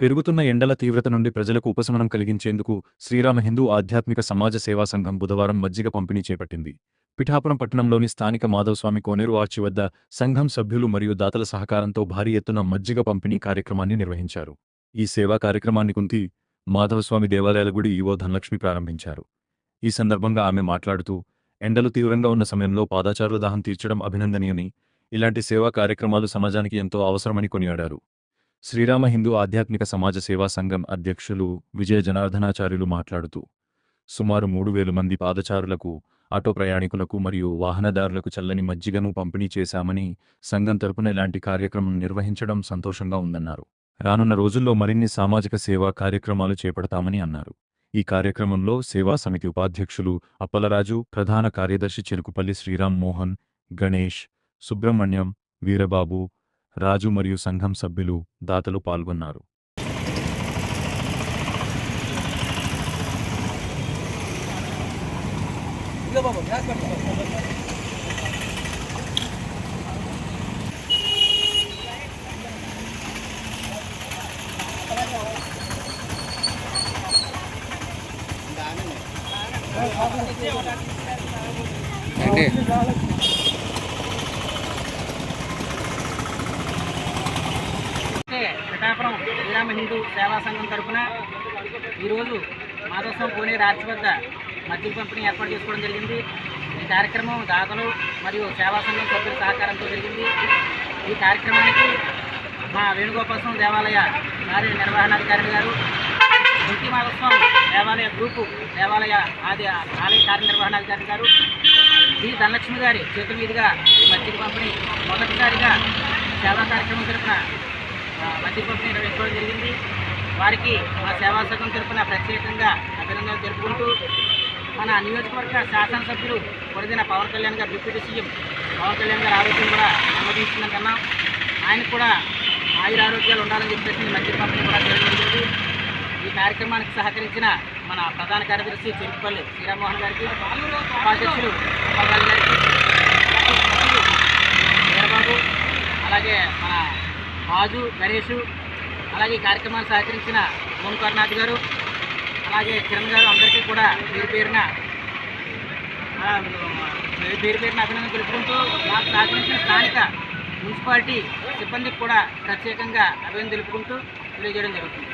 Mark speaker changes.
Speaker 1: పెరుగుతున్న ఎండల తీవ్రత నుండి ప్రజలకు ఉపశమనం కలిగించేందుకు శ్రీరామ హిందూ ఆధ్యాత్మిక సమాజ సేవా సంఘం బుధవారం మజ్జిగ పంపిణీ చేపట్టింది. పిఠాపురం పట్టణంలోని స్థానిక మాధవస్వామి కోనేరు ఆర్చి వద్ద సంఘం సభ్యులు మరియు దాతల సహకారంతో భారీ ఎత్తున మజ్జిగ పంపిణీ కార్యక్రమాన్ని నిర్వహించారు. ఈ సేవా కార్యక్రమాన్ని కుంతి మాధవస్వామి దేవాలయాల గుడి ఈవో ధనలక్ష్మి ప్రారంభించారు. ఈ సందర్భంగా ఆమె మాట్లాడుతూ, ఎండలు తీవ్రంగా ఉన్న సమయంలో పాదచారుల దాహం తీర్చడం అభినందనీయని, ఇలాంటి సేవా కార్యక్రమాలు సమాజానికి ఎంతో అవసరమని కొనియాడారు. శ్రీరామ హిందూ ఆధ్యాత్మిక సమాజ సేవా సంఘం అధ్యక్షులు విజయ జనార్దనాచార్యులు మాట్లాడుతూ, సుమారు 3,000 మంది పాదచారులకు, ఆటో ప్రయాణికులకు మరియు వాహనదారులకు చల్లని మజ్జిగను పంపిణీ చేశామని, సంఘం తరపున ఇలాంటి కార్యక్రమం నిర్వహించడం సంతోషంగా ఉందన్నారు. రానున్న రోజుల్లో మరిన్ని సామాజిక సేవా కార్యక్రమాలు చేపడతామని అన్నారు. ఈ కార్యక్రమంలో సేవా సమితి ఉపాధ్యక్షులు అప్పలరాజు, ప్రధాన కార్యదర్శి చెరుకుపల్లి శ్రీరామ్ మోహన్, గణేష్, సుబ్రహ్మణ్యం, వీరబాబు, రాజు మరియు సంఘం సభ్యులు, దాతలు పాల్గొన్నారు.
Speaker 2: పిఠాపురం శ్రీరామ హిందూ సేవా సంఘం తరఫున ఈరోజు మాధవస్వామి కోనేరు ఆర్చి వద్ద మజ్జిగ పంపిణీ ఏర్పాటు చేసుకోవడం జరిగింది. ఈ కార్యక్రమం దాతలు మరియు సేవా సంఘం సభ్యుల సహకారంతో జరిగింది. ఈ కార్యక్రమానికి మా వేణుగోపాలస్వామి దేవాలయ కార్యనిర్వహణాధికారి గారు, కుంతి మాధవస్వామి దేవాలయ గ్రూపు దేవాలయ ఆలయ కార్యనిర్వహణాధికారి గారు శ్రీ ధనలక్ష్మి గారి చేతుల మీదుగా ఈ మజ్జిగ పంపిణీ మొదటిసారిగా సేవా కార్యక్రమం తరఫున మజ్జిగ పంపిణీ నిర్వహించడం జరిగింది. వారికి మా సేవా సంఘం తరఫున ప్రత్యేకంగా అభినందనలు తెలుపుకుంటూ, మన నియోజకవర్గ శాసనసభ్యులు కొరదిన పవన్ కళ్యాణ్ గారు, డిప్యూటీ సీఎం పవన్ కళ్యాణ్ గారు ఆరోగ్యం కూడా అనుమతించిందన్నా ఆయనకు కూడా ఆయురారోగ్యాలు ఉండాలని చెప్పేసి మజ్జిగ పంపిణీ కూడా జరిగింది. ఈ కార్యక్రమానికి సహకరించిన మన ప్రధాన కార్యదర్శి చెరుకుపల్లి శ్రీరామ్మోహన్ గారికి, ఉపాధ్యక్షులు అప్పలరాజు గారికి, వీరబాబు, అలాగే మన రాజు, గణేష్, అలాగే ఈ కార్యక్రమాన్ని సహకరించిన ఓంకార్నాథ్ గారు, అలాగే కిరణ్ గారు, అందరికీ కూడా పేరు పేరున అభినందన తెలుపుకుంటూ, నాకు సహకరించిన స్థానిక మున్సిపాలిటీ సిబ్బందికి కూడా ప్రత్యేకంగా అభినందన తెలుపుకుంటూ తెలియజేయడం జరుగుతుంది.